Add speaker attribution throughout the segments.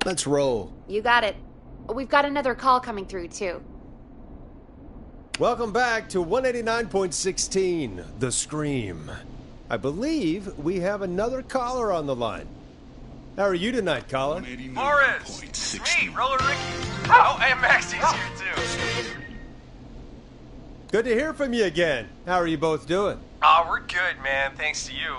Speaker 1: Let's roll.
Speaker 2: You got it. We've got another call coming through, too.
Speaker 1: Welcome back to 189.16, The Scream. I believe we have another caller on the line. How are you tonight, caller?
Speaker 3: Morris! It's me, Roller Ricky. Oh, and Maxie's here, too.
Speaker 1: Good to hear from you again. How are you both doing?
Speaker 3: Oh, we're good, man, thanks to you.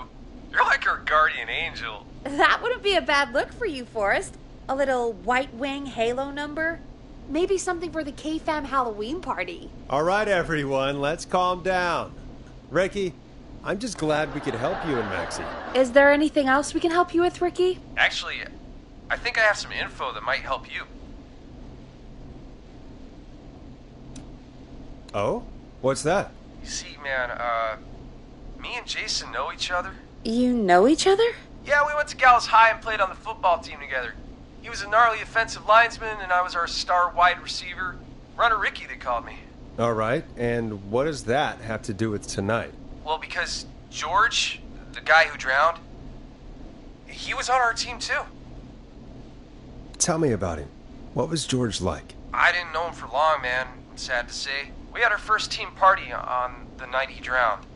Speaker 3: You're like our guardian angel.
Speaker 2: That wouldn't be a bad look for you, Forrest. A little White Wing Halo number? Maybe something for the K-Fam Halloween party.
Speaker 1: All right, everyone, let's calm down. Ricky, I'm just glad we could help you and Maxie.
Speaker 2: Is there anything else we can help you with, Ricky?
Speaker 3: Actually, I think I have some info that might help you.
Speaker 1: Oh? What's that?
Speaker 3: You see, man, me and Jason know each other.
Speaker 2: You know each other?
Speaker 3: Yeah, we went to Gallows High and played on the football team together. He was a gnarly offensive linesman, and I was our star wide receiver. Runner Ricky, they called me.
Speaker 1: All right, and what does that have to do with tonight?
Speaker 3: Well, because George, the guy who drowned, he was on our team too.
Speaker 1: Tell me about him. What was George like?
Speaker 3: I didn't know him for long, man. I'm sad to say. We had our first team party on the night he drowned.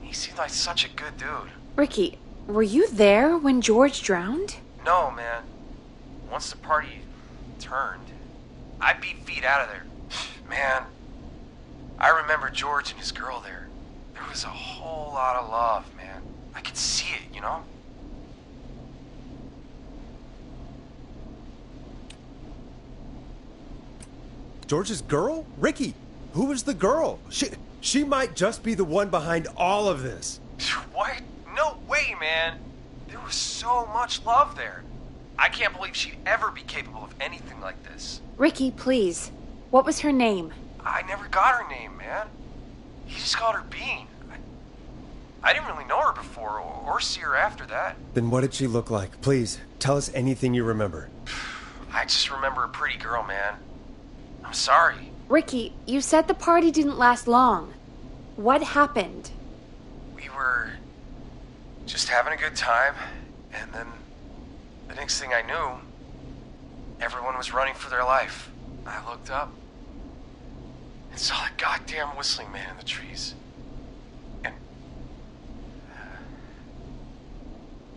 Speaker 3: He seemed like such a good dude.
Speaker 2: Ricky, were you there when George drowned?
Speaker 3: No, man. Once the party turned, I beat feet out of there. Man, I remember George and his girl there. There was a whole lot of love, man. I could see it, you know?
Speaker 1: George's girl? Ricky, who was the girl? She might just be the one behind all of this.
Speaker 3: What? No way, man. There was so much love there. I can't believe she'd ever be capable of anything like this.
Speaker 2: Ricky, please. What was her name?
Speaker 3: I never got her name, man. He just called her Bean. I didn't really know her before or see her after that.
Speaker 1: Then what did she look like? Please, tell us anything you remember.
Speaker 3: I just remember a pretty girl, man. I'm sorry.
Speaker 2: Ricky, you said the party didn't last long. What happened?
Speaker 3: We were just having a good time, and then the next thing I knew, everyone was running for their life. I looked up and saw the goddamn whistling man in the trees.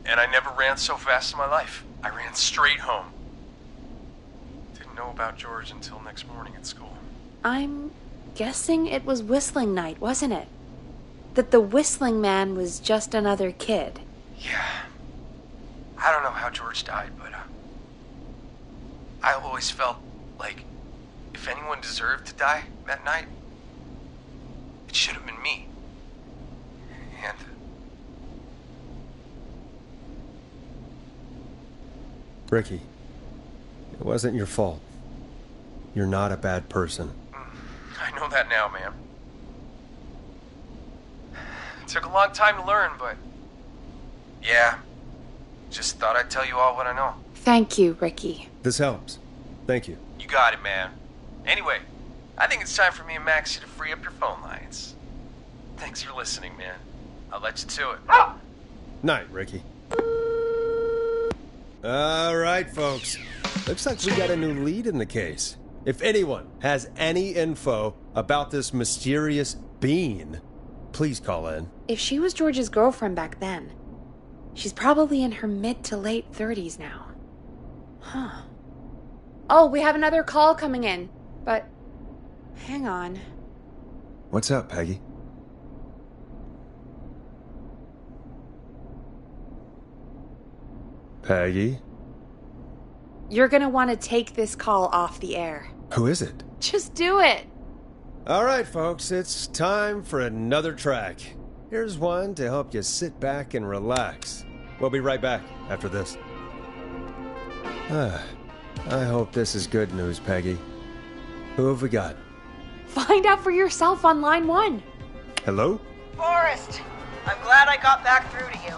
Speaker 3: And I never ran so fast in my life. I ran straight home. Didn't know about George until next morning at school.
Speaker 2: I'm guessing it was whistling night, wasn't it? That the whistling man was just another kid.
Speaker 3: Yeah. I don't know how George died, but I always felt like if anyone deserved to die that night, it should have been me. And
Speaker 1: Ricky, it wasn't your fault. You're not a bad person.
Speaker 3: I know that now, man. It took a long time to learn, but yeah, just thought I'd tell you all what I know.
Speaker 2: Thank you, Ricky.
Speaker 1: This helps. Thank you.
Speaker 3: You got it, man. Anyway, I think it's time for me and Maxie to free up your phone lines. Thanks for listening, man. I'll let you to it.
Speaker 1: Night, Ricky. All right, folks. Looks like we got a new lead in the case. If anyone has any info about this mysterious bean, please call in.
Speaker 2: If she was George's girlfriend back then, she's probably in her mid to late 30s now. Huh. Oh, we have another call coming in, but hang on.
Speaker 1: What's up, Peggy? Peggy?
Speaker 2: You're gonna want to take this call off the air.
Speaker 1: Who is it?
Speaker 2: Just do it.
Speaker 1: All right, folks, it's time for another track. Here's one to help you sit back and relax. We'll be right back after this. I hope this is good news, Peggy. Who have we got?
Speaker 2: Find out for yourself on line 1.
Speaker 1: Hello?
Speaker 4: Forrest, I'm glad I got back through to you.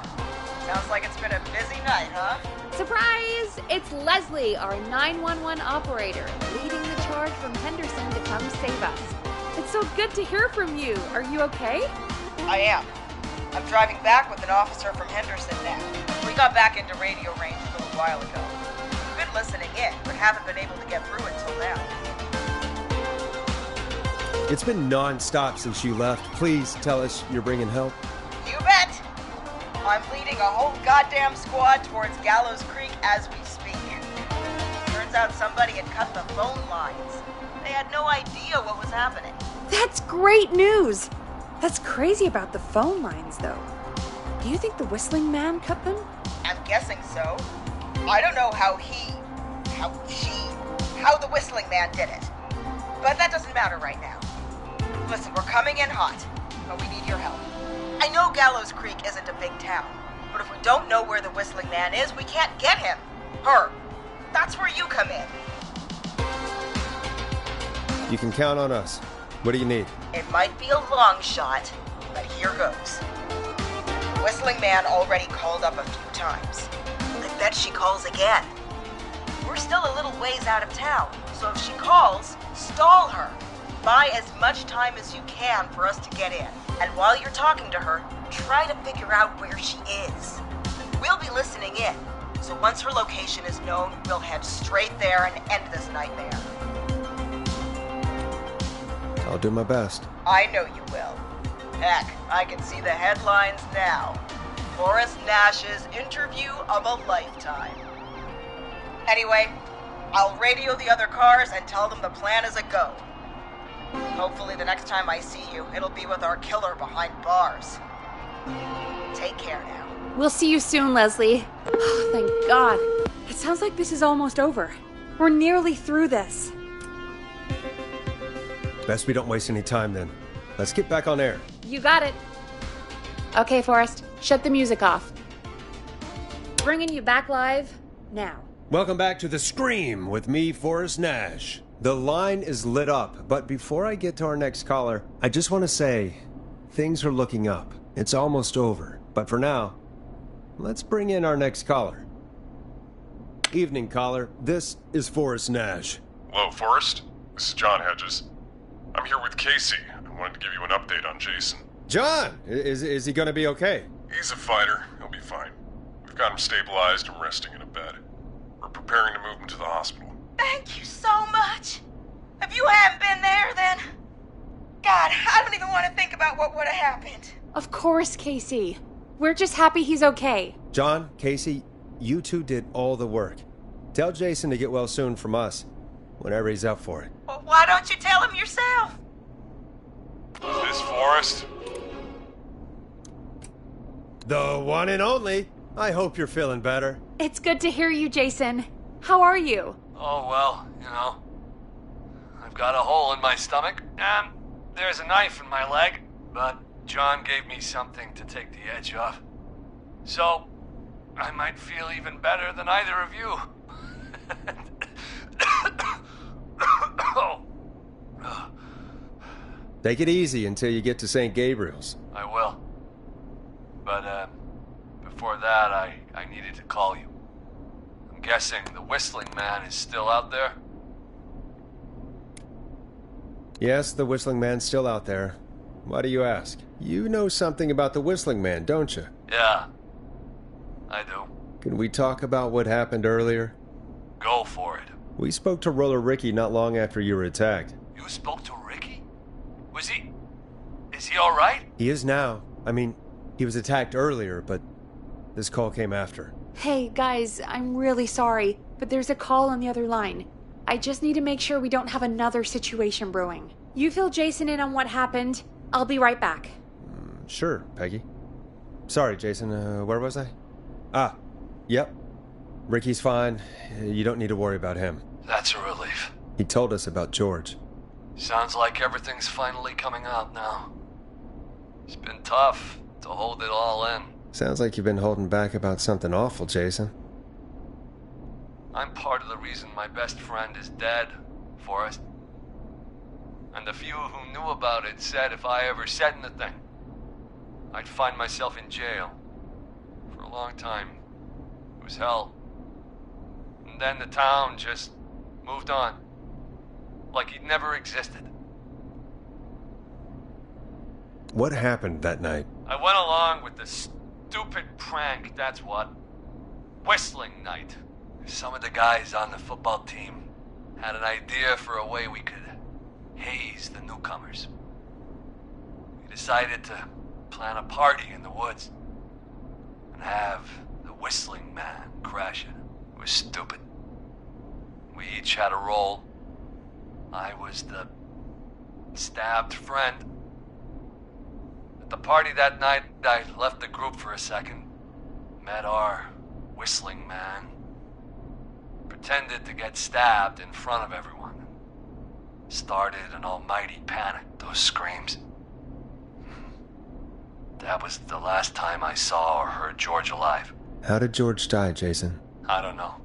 Speaker 4: Sounds like it's been a busy night, huh?
Speaker 2: Surprise! It's Leslie, our 911 operator, leading the charge from Henderson to come save us. It's so good to hear from you. Are you okay?
Speaker 4: I am. I'm driving back with an officer from Henderson now. We got back into radio range a little while ago. listening in, but haven't been able to get through until now.
Speaker 1: It's been non-stop since you left. Please tell us you're bringing help.
Speaker 4: You bet! I'm leading a whole goddamn squad towards Gallows Creek as we speak. Turns out somebody had cut the phone lines. They had no idea what was happening.
Speaker 2: That's great news! That's crazy about the phone lines, though. Do you think the Whistling Man cut them?
Speaker 4: I'm guessing so. I don't know how the Whistling Man did it. But that doesn't matter right now. Listen, we're coming in hot, but we need your help. I know Gallows Creek isn't a big town, but if we don't know where the Whistling Man is, we can't get him. Her. That's where you come in.
Speaker 1: You can count on us. What do you need?
Speaker 4: It might be a long shot, but here goes. Whistling Man already called up a few times. I bet she calls again. We're still a little ways out of town, so if she calls, stall her. Buy as much time as you can for us to get in. And while you're talking to her, try to figure out where she is. We'll be listening in, so once her location is known, we'll head straight there and end this nightmare.
Speaker 1: I'll do my best.
Speaker 4: I know you will. Heck, I can see the headlines now. Forrest Nash's interview of a lifetime. Anyway, I'll radio the other cars and tell them the plan is a go. Hopefully the next time I see you, it'll be with our killer behind bars. Take care now.
Speaker 2: We'll see you soon, Leslie. Oh, thank God. It sounds like this is almost over. We're nearly through this.
Speaker 1: Best we don't waste any time then. Let's get back on air.
Speaker 2: You got it. Okay, Forrest, shut the music off. Bringing you back live now.
Speaker 1: Welcome back to The Scream with me, Forrest Nash. The line is lit up, but before I get to our next caller, I just want to say, things are looking up. It's almost over. But for now, let's bring in our next caller. Evening, caller. This is Forrest Nash.
Speaker 5: Hello, Forrest. This is John Hedges. I'm here with Casey. I wanted to give you an update on Jason.
Speaker 1: John! Is he going to be okay?
Speaker 5: He's a fighter. He'll be fine. We've got him stabilized and resting in a bed. We're preparing to move him to the hospital.
Speaker 4: Thank you so much. If you hadn't been there, then... God, I don't even want to think about what would have happened.
Speaker 2: Of course, Casey. We're just happy he's okay.
Speaker 1: John, Casey, you two did all the work. Tell Jason to get well soon from us, whenever he's up for it.
Speaker 4: Well, why don't you tell him yourself?
Speaker 5: Is this Forrest?
Speaker 1: The one and only. I hope you're feeling better.
Speaker 2: It's good to hear you, Jason. How are you?
Speaker 6: Oh, well, I've got a hole in my stomach, and there's a knife in my leg, but John gave me something to take the edge off. So, I might feel even better than either of you.
Speaker 1: Take it easy until you get to St. Gabriel's.
Speaker 6: I will. But, before that, I needed to call you. I'm guessing the Whistling Man is still out there?
Speaker 1: Yes, the Whistling Man's still out there. Why do you ask? You know something about the Whistling Man, don't you?
Speaker 6: Yeah, I do.
Speaker 1: Can we talk about what happened earlier?
Speaker 6: Go for it.
Speaker 1: We spoke to Roller Ricky not long after you were attacked.
Speaker 6: You spoke to Ricky? Is he alright?
Speaker 1: He is now. I mean, he was attacked earlier, but this call came after.
Speaker 2: Hey, guys, I'm really sorry, but there's a call on the other line. I just need to make sure we don't have another situation brewing. You fill Jason in on what happened. I'll be right back.
Speaker 1: Sure, Peggy. Sorry, Jason, where was I? Yep. Ricky's fine. You don't need to worry about him.
Speaker 6: That's a relief.
Speaker 1: He told us about George.
Speaker 6: Sounds like everything's finally coming out now. It's been tough to hold it all in.
Speaker 1: Sounds like you've been holding back about something awful, Jason.
Speaker 6: I'm part of the reason my best friend is dead, Forrest. And the few who knew about it said if I ever said anything, I'd find myself in jail. For a long time, it was hell. And then the town just moved on. Like he'd never existed.
Speaker 1: What happened that night?
Speaker 6: I went along with the stupid prank, that's what. Whistling night. some of the guys on the football team had an idea for a way we could haze the newcomers. We decided to plan a party in the woods and have the Whistling Man crash it. It was stupid. We each had a role. I was the stabbed friend. At the party that night, I left the group for a second, met our Whistling Man, pretended to get stabbed in front of everyone. Started an almighty panic, those screams. That was the last time I saw or heard George alive.
Speaker 1: How did George die, Jason?
Speaker 6: I don't know.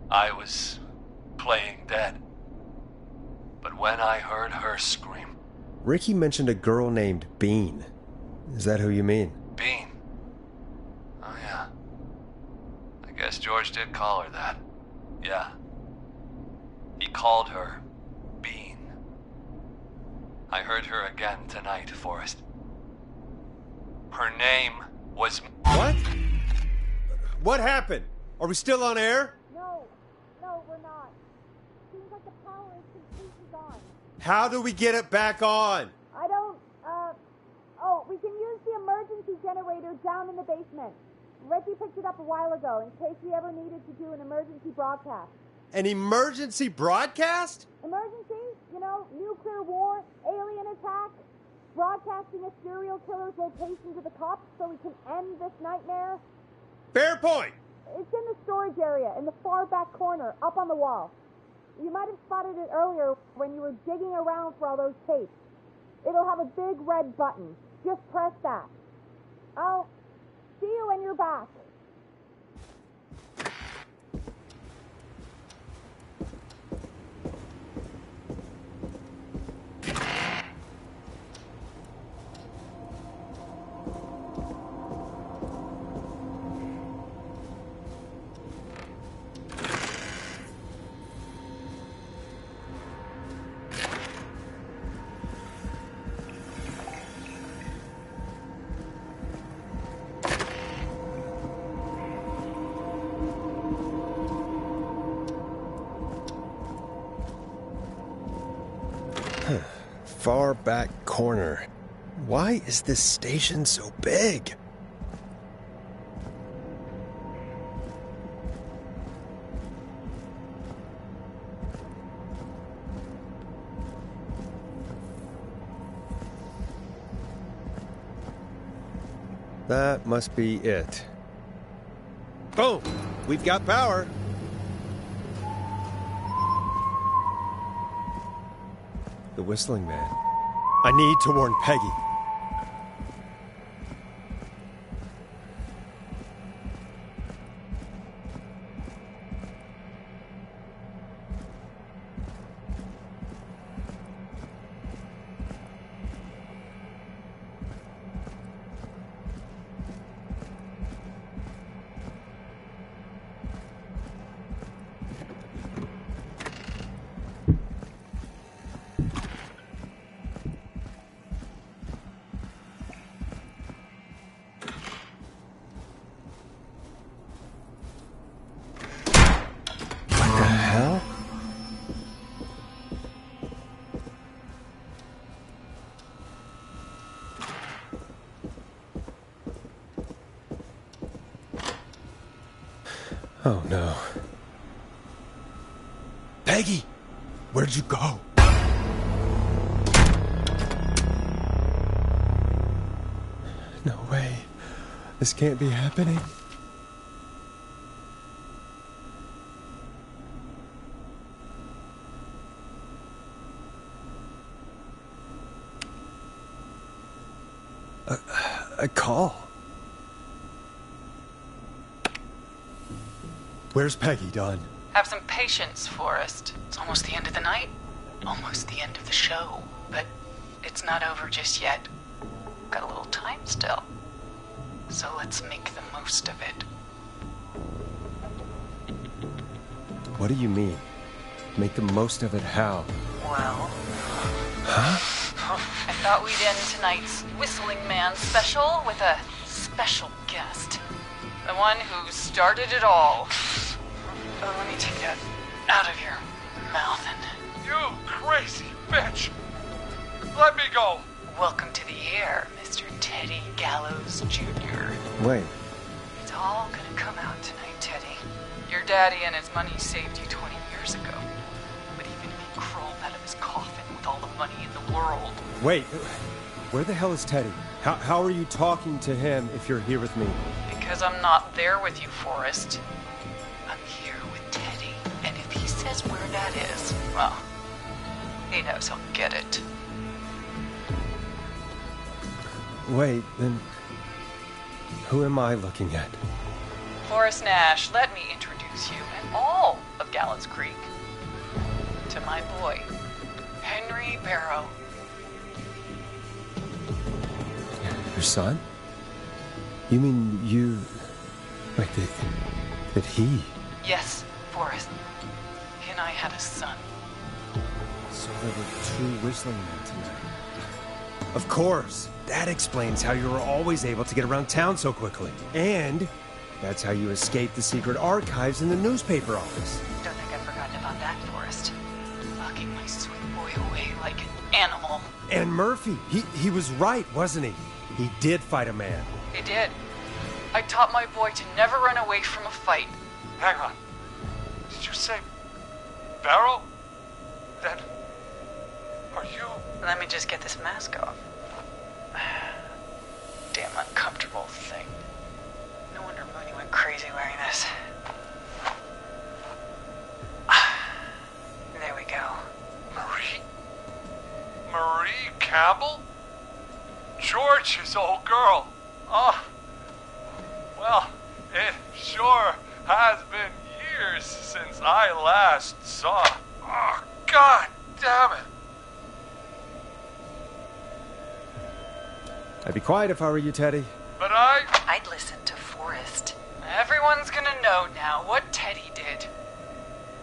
Speaker 6: I was playing dead. But when I heard her scream...
Speaker 1: Ricky mentioned a girl named Bean. Is that who you mean?
Speaker 6: Bean? Oh, yeah. I guess George did call her that. Yeah. He called her Bean. I heard her again tonight, Forrest. Her name was...
Speaker 1: What? What happened? Are we still on air?
Speaker 7: No, we're not. Seems like the power is completely gone.
Speaker 1: How do we get it back on?
Speaker 7: I don't, we can use the emergency generator down in the basement. Ricky picked it up a while ago in case we ever needed to do an emergency broadcast.
Speaker 1: An emergency broadcast?
Speaker 7: Emergency? You know, nuclear war, alien attack, broadcasting a serial killer's location to the cops so we can end this nightmare.
Speaker 1: Fair point.
Speaker 7: It's in the storage area, in the far back corner, up on the wall. You might have spotted it earlier when you were digging around for all those tapes. It'll have a big red button. Just press that. I'll see you when you're back.
Speaker 1: Far back corner. Why is this station so big? That must be it. Boom! We've got power. The Whistling Man. I need to warn Peggy. Oh, no. Peggy! Where'd you go? No way. This can't be happening. A call. Where's Peggy, Don?
Speaker 8: Have some patience, Forrest. It's almost the end of the night. Almost the end of the show. But it's not over just yet. Got a little time still. So let's make the most of it.
Speaker 1: What do you mean? Make the most of it how?
Speaker 8: Well...
Speaker 1: Huh?
Speaker 8: I thought we'd end tonight's Whistling Man special with a special guest. The one who started it all. let me take that out of your mouth and...
Speaker 6: You crazy bitch! Let me go!
Speaker 8: Welcome to the air, Mr. Teddy Gallows Jr.
Speaker 1: Wait,
Speaker 8: It's all gonna come out tonight, Teddy. Your daddy and his money saved you 20 years ago. But even if he crawled out of his coffin with all the money in the world...
Speaker 1: wait. Where the hell is Teddy? How are you talking to him if you're here with me?
Speaker 8: Because I'm not there with you, Forrest. I'm here with Teddy. And if he says where that is, well, he knows he'll get it.
Speaker 1: Wait, then who am I looking at?
Speaker 8: Forrest Nash, let me introduce you and all of Gallows Creek to my boy, Henry Barrow.
Speaker 1: Your son? You mean you... Wait, that he...
Speaker 8: Yes, Forrest. He and I had a son.
Speaker 1: So there were two whistling men tonight. Of course! That explains how you were always able to get around town so quickly. And that's how you escaped the secret archives in the newspaper office.
Speaker 8: Don't think I've forgotten about that, Forrest. Locking my sweet boy away like an animal.
Speaker 1: And Murphy, he was right, wasn't he? He did fight a man.
Speaker 8: He did. I taught my boy to never run away from a fight.
Speaker 6: Hang on. Did you say Barrow? Then are you...
Speaker 8: Let me just get this mask off. Damn uncomfortable thing. No wonder Mooney went crazy wearing this. There we go.
Speaker 6: Marie Campbell? George's old girl. Oh, well, it sure has been years since I last saw. Oh, God damn it.
Speaker 1: I'd be quiet if I were you, Teddy.
Speaker 6: But
Speaker 8: I'd listen to Forrest. Everyone's gonna know now what Teddy did.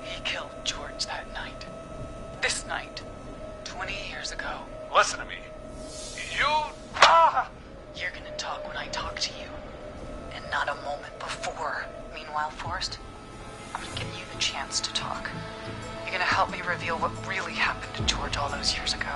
Speaker 8: He killed George that night. This night. 20 years ago.
Speaker 6: Listen to me. You...
Speaker 8: You're gonna talk when I talk to you. And not a moment before. Meanwhile, Forrest, I'm gonna give you the chance to talk. You're gonna help me reveal what really happened to George all those years ago.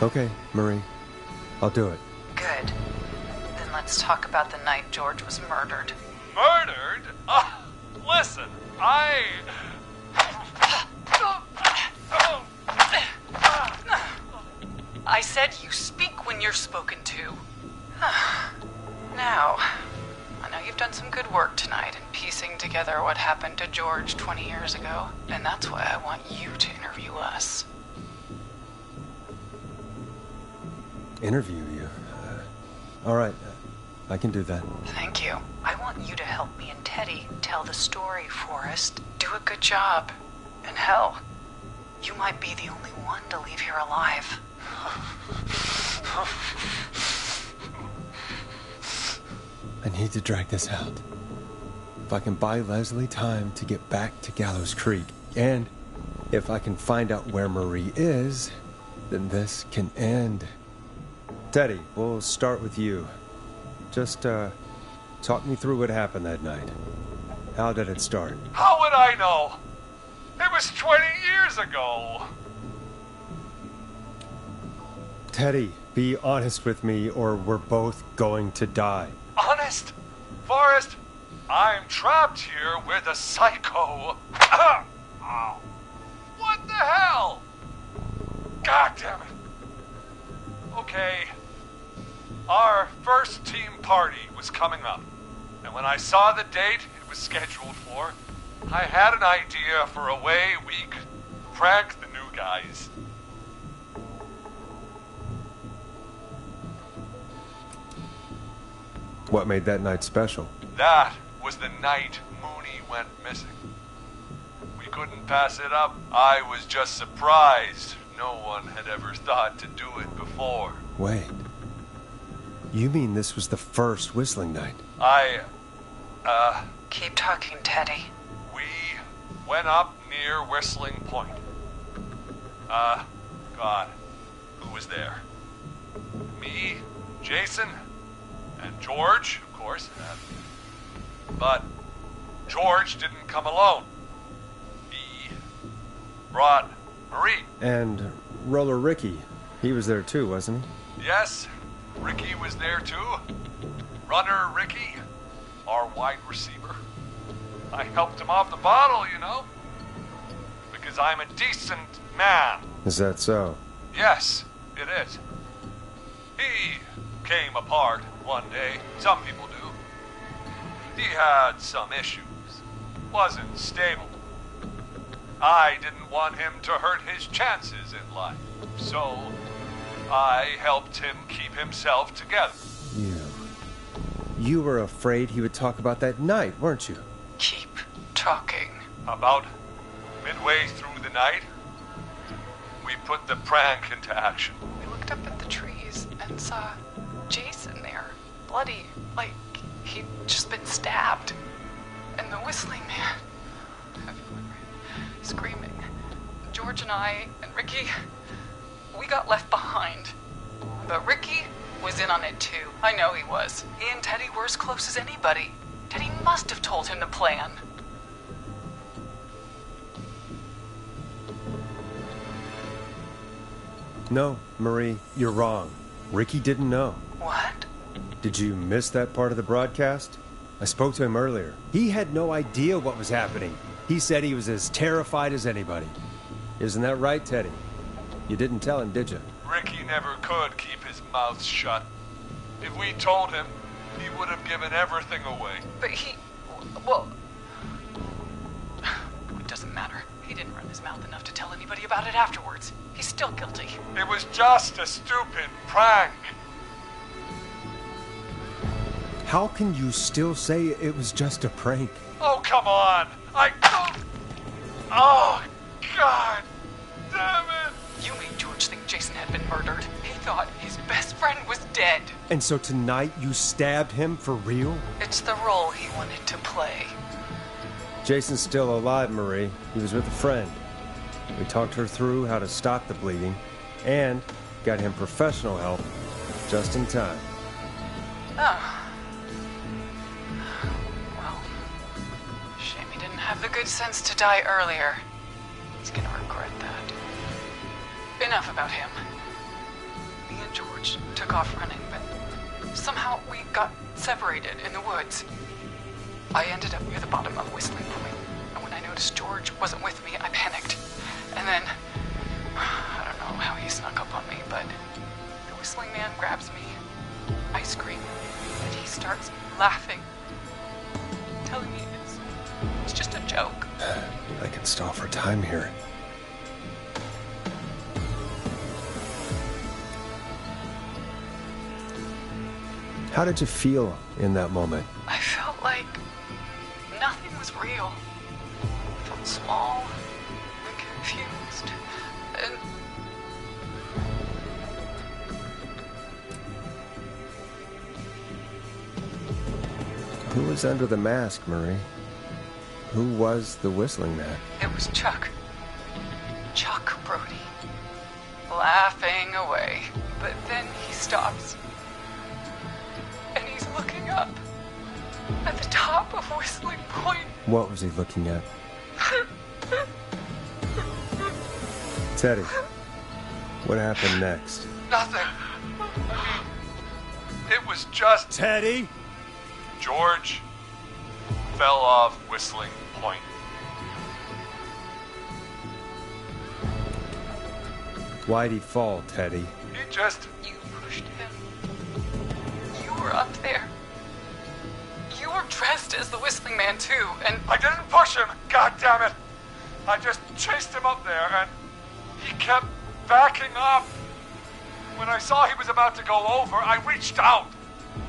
Speaker 1: Okay, Marie. I'll do it.
Speaker 8: Good. Then let's talk about the night George was murdered.
Speaker 6: Murdered? Listen,
Speaker 8: I said you speak when you're spoken to. Now, I know you've done some good work tonight in piecing together what happened to George 20 years ago, and that's why I want you to interview us.
Speaker 1: Interview you? All right, I can do that.
Speaker 8: Thank you. I want you to help me and Teddy tell the story, Forrest. Do a good job. And hell, you might be the only one to leave here alive.
Speaker 1: I need to drag this out. If I can buy Leslie time to get back to Gallows Creek, and if I can find out where Marie is, then this can end. Teddy, we'll start with you. Just, talk me through what happened that night. How did it start?
Speaker 6: How would I know? It was 20 years ago.
Speaker 1: Teddy, be honest with me or we're both going to die.
Speaker 6: Honest? Forrest, I'm trapped here with a psycho. What the hell? God damn it. Okay. Our first team party was coming up. And when I saw the date it was scheduled for, I had an idea for a way we could prank the new guys.
Speaker 1: What made that night special?
Speaker 6: That was the night Mooney went missing. We couldn't pass it up. I was just surprised no one had ever thought to do it before.
Speaker 1: Wait. You mean this was the first whistling night?
Speaker 8: Keep talking, Teddy.
Speaker 6: We went up near Whistling Point. God, who was there? Me, Jason, and George, of course. But George didn't come alone. He brought Marie.
Speaker 1: And Roller Ricky, he was there too, wasn't he?
Speaker 6: Yes, Ricky was there too. Runner Ricky, our wide receiver. I helped him off the bottle, you know. Because I'm a decent man.
Speaker 1: Is that so?
Speaker 6: Yes, it is. He came apart one day. Some people do. He had some issues. Wasn't stable. I didn't want him to hurt his chances in life. So, I helped him keep himself together.
Speaker 1: You were afraid he would talk about that night, weren't you?
Speaker 8: Keep talking.
Speaker 6: About midway through the night, we put the prank into action.
Speaker 8: We looked up at the trees and saw Jason there, bloody, like he'd just been stabbed. And the Whistling Man, screaming. George and I and Ricky, we got left behind. But Ricky was in on it too. I know he was. He and Teddy were as close as anybody. Teddy must have told him the plan.
Speaker 1: No, Marie, you're wrong. Ricky didn't know.
Speaker 8: What?
Speaker 1: Did you miss that part of the broadcast? I spoke to him earlier. He had no idea what was happening. He said he was as terrified as anybody. Isn't that right, Teddy? You didn't tell him, did you?
Speaker 6: Ricky never could keep his mouth shut. If we told him, he would have given everything away.
Speaker 8: But well, it doesn't matter. He didn't run his mouth enough to tell anybody about it afterwards. He's still guilty.
Speaker 6: It was just a stupid prank.
Speaker 1: How can you still say it was just a prank?
Speaker 6: Oh, come on. Oh, God damn it.
Speaker 8: You made George think Jason had been murdered. He thought his best friend was dead.
Speaker 1: And so tonight you stabbed him for real?
Speaker 8: It's the role he wanted to play.
Speaker 1: Jason's still alive, Marie. He was with a friend. We talked her through how to stop the bleeding and got him professional help just in time.
Speaker 8: Oh. Well, shame he didn't have the good sense to die earlier. He's gonna regret that. Enough about him. Me and George took off running, but somehow we got separated in the woods. I ended up near the bottom of Whistling Point, and when I noticed George wasn't with me, I panicked. And then, I don't know how he snuck up on me, but the Whistling Man grabs me. I scream, and he starts laughing, telling me it's just a joke.
Speaker 1: I can stall for time here. How did you feel in that moment?
Speaker 8: I felt like nothing was real. I felt small and confused, and
Speaker 1: Who was under the mask, Marie? Who was the Whistling Man?
Speaker 8: it was Chuck. Chuck Brody. Laughing away. But then he stops. And he's looking up at the top of Whistling Point.
Speaker 1: What was he looking at? Teddy, what happened next?
Speaker 6: Nothing. I mean, it was just...
Speaker 1: Teddy?
Speaker 6: George fell off Whistling Point.
Speaker 1: Why'd he fall, Teddy?
Speaker 6: He just...
Speaker 8: You pushed him. You were up there. You were dressed as the Whistling Man, too, and
Speaker 6: I didn't push him, God damn it! I just chased him up there, and he kept backing up. When I saw he was about to go over, I reached out.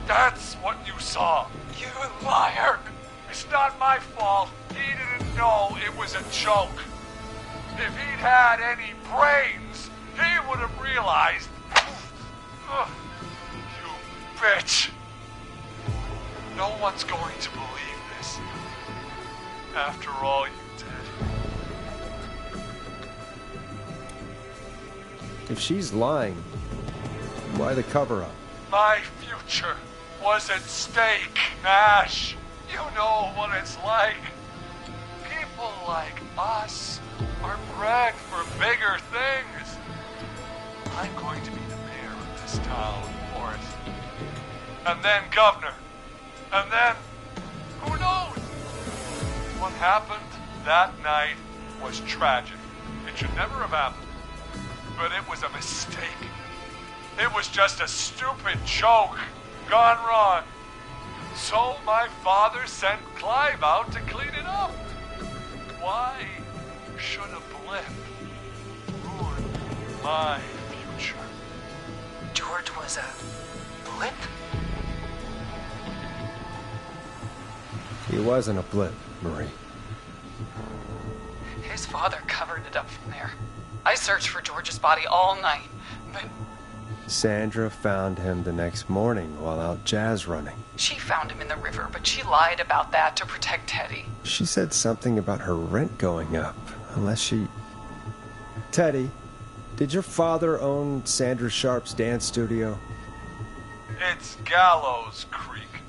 Speaker 6: That's what you saw.
Speaker 8: you liar.
Speaker 6: It's not my fault. He didn't know it was a joke. If he'd had any brains, he would have realized. Ugh, you bitch. No one's going to believe this. After all you did.
Speaker 1: If she's lying, why the cover-up?
Speaker 6: My future was at stake, Nash. You know what it's like. People like us are bred for bigger things. I'm going to be the mayor of this town, Forrest. And then governor. And then, who knows? What happened that night was tragic. It should never have happened. But it was a mistake. It was just a stupid joke gone wrong. So my father sent Clive out to clean it up. Why should a blip ruin my future?
Speaker 4: George was a blip?
Speaker 1: He wasn't a blip, Marie.
Speaker 8: His father covered it up from there. I searched for George's body all night, but
Speaker 1: Sandra found him the next morning while out jazz running.
Speaker 8: she found him in the river, but she lied about that to protect Teddy.
Speaker 1: She said something about her rent going up, unless she... Teddy, did your father own Sandra Sharp's dance studio?
Speaker 6: It's Gallows Creek,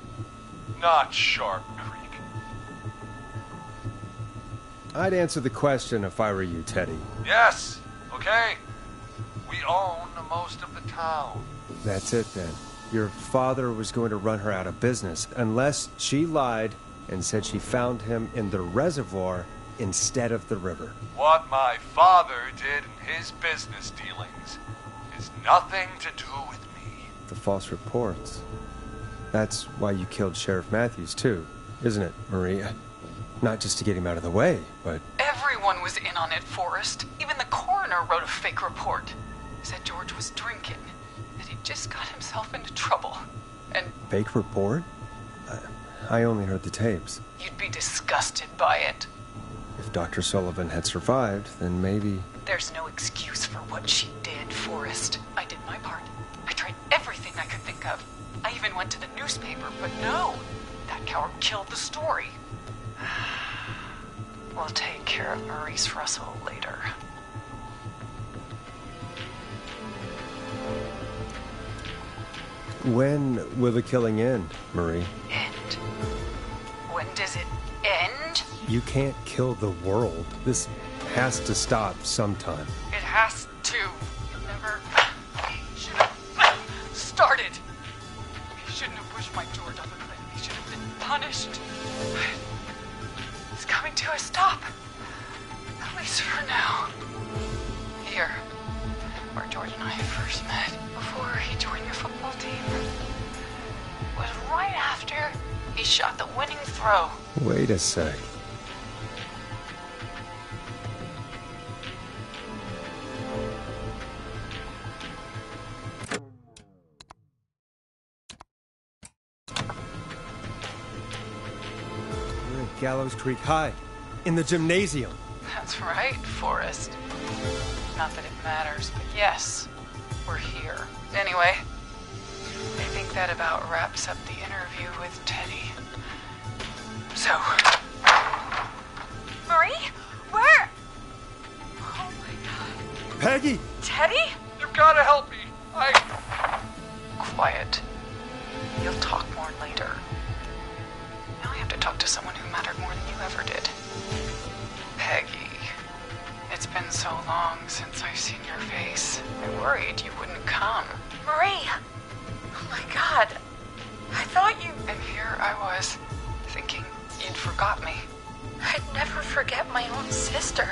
Speaker 6: not Sharp Creek.
Speaker 1: I'd answer the question if I were you, Teddy.
Speaker 6: Yes, okay. We own most of the town.
Speaker 1: That's it then. Your father was going to run her out of business unless she lied and said she found him in the reservoir instead of the river.
Speaker 6: What my father did in his business dealings is nothing to do with me.
Speaker 1: The false reports. That's why you killed Sheriff Matthews too, isn't it, Maria? Not just to get him out of the way, but...
Speaker 8: Everyone was in on it, Forrest. Even the coroner wrote a fake report. Said George was drinking, that he just got himself into trouble. And
Speaker 1: Fake report? I only heard the tapes.
Speaker 8: you'd be disgusted by it.
Speaker 1: If Dr. Sullivan had survived, then maybe...
Speaker 8: There's no excuse for what she did, Forrest. I did my part. I tried everything I could think of. I even went to the newspaper, but no. That coward killed the story. We'll take care of Maurice Russell later.
Speaker 1: When will the killing end, Marie?
Speaker 8: End? When does it end?
Speaker 1: You can't kill the world. This has to stop sometime.
Speaker 8: It has to. You never should have started. You shouldn't have pushed my George off a cliff. He should have been punished. It's coming to a stop. At least for now. Here, where George and I first met, before he joined your football team, was right after he shot the winning throw.
Speaker 1: Wait a sec. We're at Gallows Creek High, in the gymnasium.
Speaker 8: That's right, Forrest. Not that it matters, but yes, we're here. Anyway, I think that about wraps up the interview with Teddy. So,
Speaker 7: Marie? Where?
Speaker 8: oh my god.
Speaker 1: Peggy!
Speaker 7: Teddy?
Speaker 6: You've got to help me.
Speaker 8: Quiet. You'll talk more later. Now I have to talk to someone who mattered more than you ever did. Peggy. It's been so long since I've seen your face. I worried you wouldn't come.
Speaker 7: Marie! Oh my god. I thought you...
Speaker 8: And here I was, thinking you'd forgot me.
Speaker 7: I'd never forget my own sister.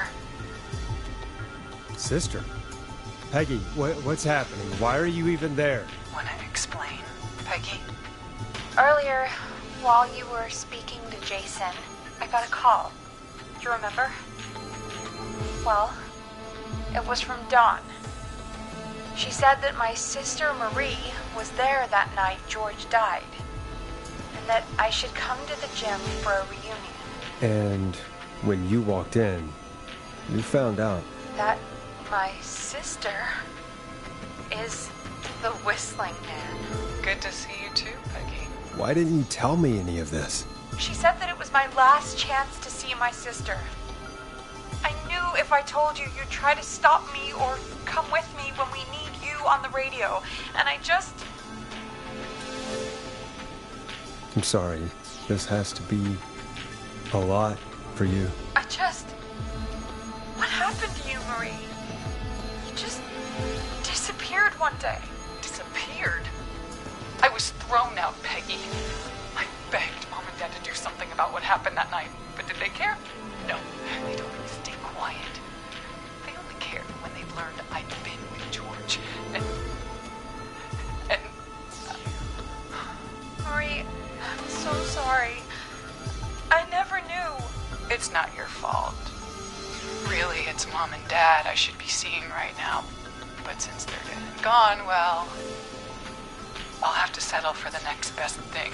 Speaker 1: Sister? Peggy, what's happening? Why are you even there?
Speaker 8: Wanna explain, Peggy?
Speaker 7: Earlier, while you were speaking to Jason, I got a call. Do you remember? Well, it was from Dawn. She said that my sister Marie was there that night George died, and that I should come to the gym for a reunion.
Speaker 1: And when you walked in, you found out.
Speaker 7: That my sister is the Whistling Man.
Speaker 8: Good to see you too, Peggy.
Speaker 1: Why didn't you tell me any of this?
Speaker 7: She said that it was my last chance to see see my sister. I knew if I told you, you'd try to stop me or come with me when we need you on the radio. And I just...
Speaker 1: I'm sorry. This has to be a lot for you.
Speaker 7: What happened to you, Marie? You just disappeared one day.
Speaker 8: Disappeared? I was thrown out, Peggy. I begged Mom and Dad to do something about what happened that night, but did they care? No, they told me to stay quiet. They only cared when they learned I'd been with George. And
Speaker 7: Marie, I'm so sorry. I never knew.
Speaker 8: it's not your fault. Really, it's Mom and Dad I should be seeing right now. But since they're dead and gone, well, I'll have to settle for the next best thing.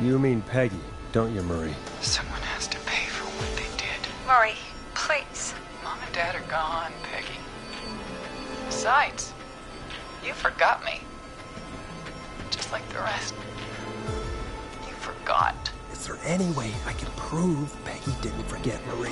Speaker 1: You mean Peggy, don't you, Marie?
Speaker 8: Someone has to pay for what they did.
Speaker 7: Marie, please.
Speaker 8: Mom and Dad are gone, Peggy. Besides, you forgot me. Just like the rest. You forgot.
Speaker 1: Is there any way I can prove Peggy didn't forget Marie?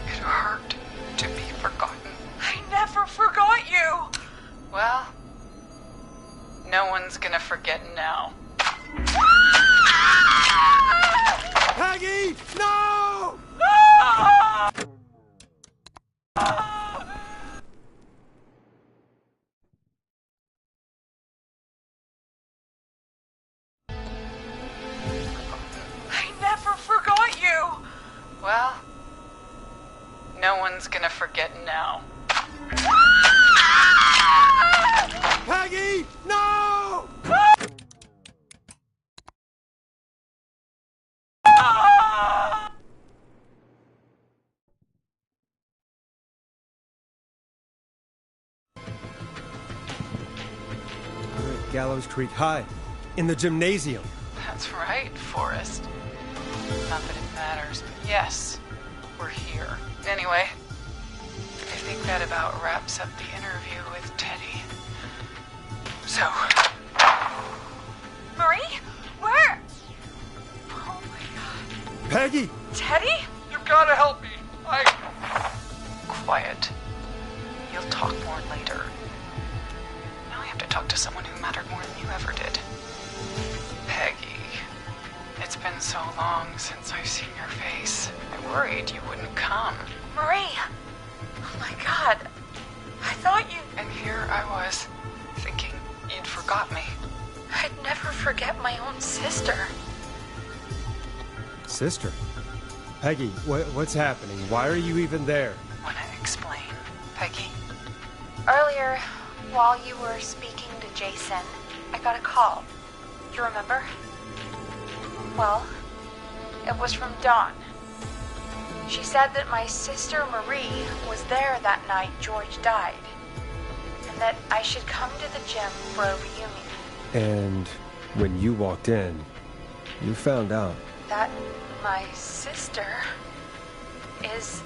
Speaker 8: It hurt to be forgotten.
Speaker 7: I never forgot you.
Speaker 8: Well, no one's gonna forget now.
Speaker 1: Peggy! No!
Speaker 7: I never forgot you.
Speaker 8: Well, no one's gonna forget now.
Speaker 1: Peggy! No! We're at Gallows Creek High, in the gymnasium.
Speaker 8: That's right, Forrest. Not that it matters, but yes, we're here. Anyway, I think that about wraps up the interview with Teddy. So,
Speaker 7: Marie? Where? Oh my god.
Speaker 1: Peggy!
Speaker 7: Teddy?
Speaker 6: You gotta help me.
Speaker 8: quiet. You'll talk more later. Now I have to talk to someone who mattered more than you ever did. Peggy. It's been so long since I've seen your face. I worried you wouldn't come.
Speaker 7: Marie! Oh my god. I thought you...
Speaker 8: And here I was, thinking you'd forgot me.
Speaker 7: I'd never forget my own sister.
Speaker 1: Sister? Peggy, what's happening? Why are you even there?
Speaker 8: Wanna explain, Peggy?
Speaker 7: Earlier, while you were speaking to Jason, I got a call. Do you remember? Well, it was from Dawn. She said that my sister Marie was there that night George died, and that I should come to the gym for a reunion.
Speaker 1: And when you walked in, you found out.
Speaker 7: That my sister is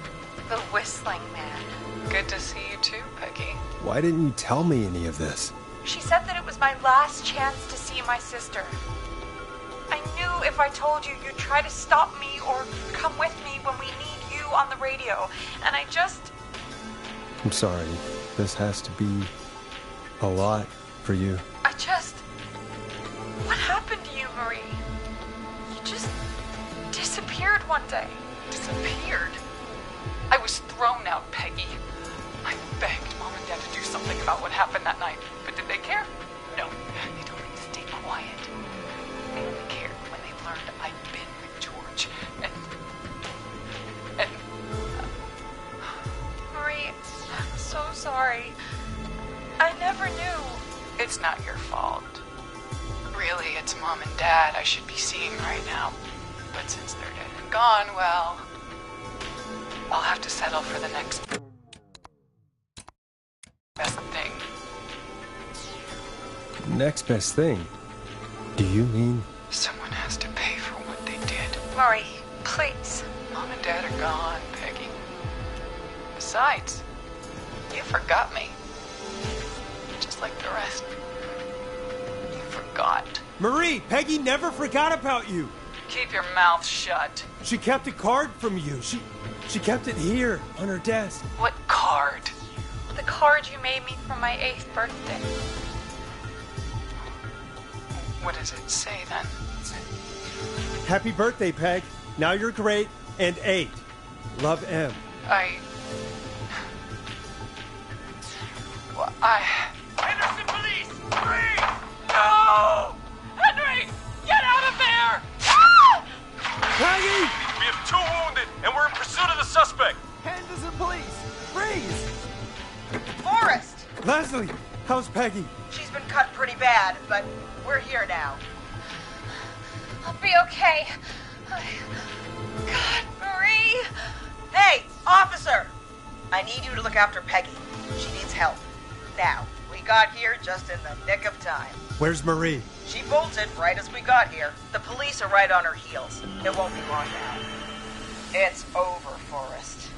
Speaker 7: the Whistling Man.
Speaker 8: Good to see you too, Peggy.
Speaker 1: Why didn't you tell me any of this?
Speaker 7: She said that it was my last chance to see my sister. I knew if I told you, you'd try to stop me or come with me when we need you on the radio. And I just...
Speaker 1: I'm sorry. This has to be a lot for you.
Speaker 7: What happened to you, Marie? You just disappeared one day.
Speaker 8: Disappeared? I was thrown out, Peggy. I begged Mom and Dad to do something about what happened that night, but did they care? No, they told me to stay quiet. They only cared when they learned I'd been with George, and...
Speaker 7: Marie, I'm so sorry. I never knew.
Speaker 8: It's not your fault. Really, it's Mom and Dad I should be seeing right now. But since they're dead and gone, well, I'll have to settle for the next best thing.
Speaker 1: Next best thing? Do you mean?
Speaker 8: Someone has to pay for what they did.
Speaker 2: Murray, please.
Speaker 8: Mom and Dad are gone, Peggy. Besides, you forgot me. Just like the rest. You forgot.
Speaker 1: Marie, Peggy never forgot about you.
Speaker 8: Keep your mouth shut.
Speaker 1: She kept a card from you. She kept it here on her desk.
Speaker 8: What card?
Speaker 2: The card you made me for my 8th birthday.
Speaker 8: What does it say then?
Speaker 1: Happy birthday, Peg. Now you're great and 8. Love, M.
Speaker 6: Henderson police! Freeze!
Speaker 8: No! Henry! Get out of there!
Speaker 1: Peggy!
Speaker 6: We have 2 wounded, and we're in pursuit of the suspect.
Speaker 9: Henderson police! Freeze!
Speaker 4: Forrest!
Speaker 1: Leslie, how's Peggy?
Speaker 4: She's been cut pretty bad, but we're here now.
Speaker 2: I'll be okay. God, Marie!
Speaker 4: Hey, officer! I need you to look after Peggy. She needs help. Now, we got here just in the nick of time.
Speaker 1: Where's Marie?
Speaker 4: She bolted right as we got here. The police are right on her heels. It won't be long now. It's over, Forrest.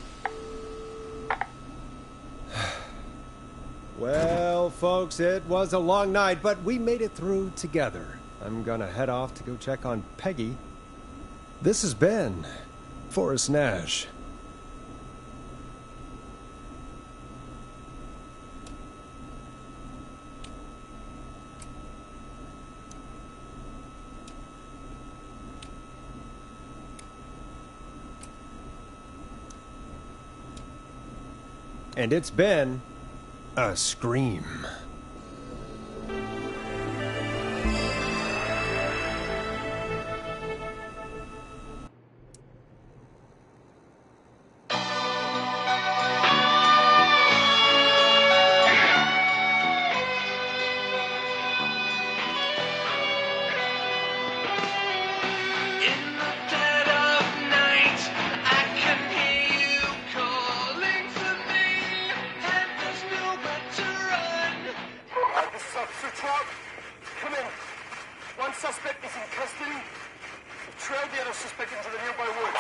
Speaker 1: Well, folks, it was a long night, but we made it through together. I'm gonna head off to go check on Peggy. This has been Forrest Nash. And it's been a scream.
Speaker 10: Come in. One suspect is in custody. We've trailed the other suspect into the nearby woods.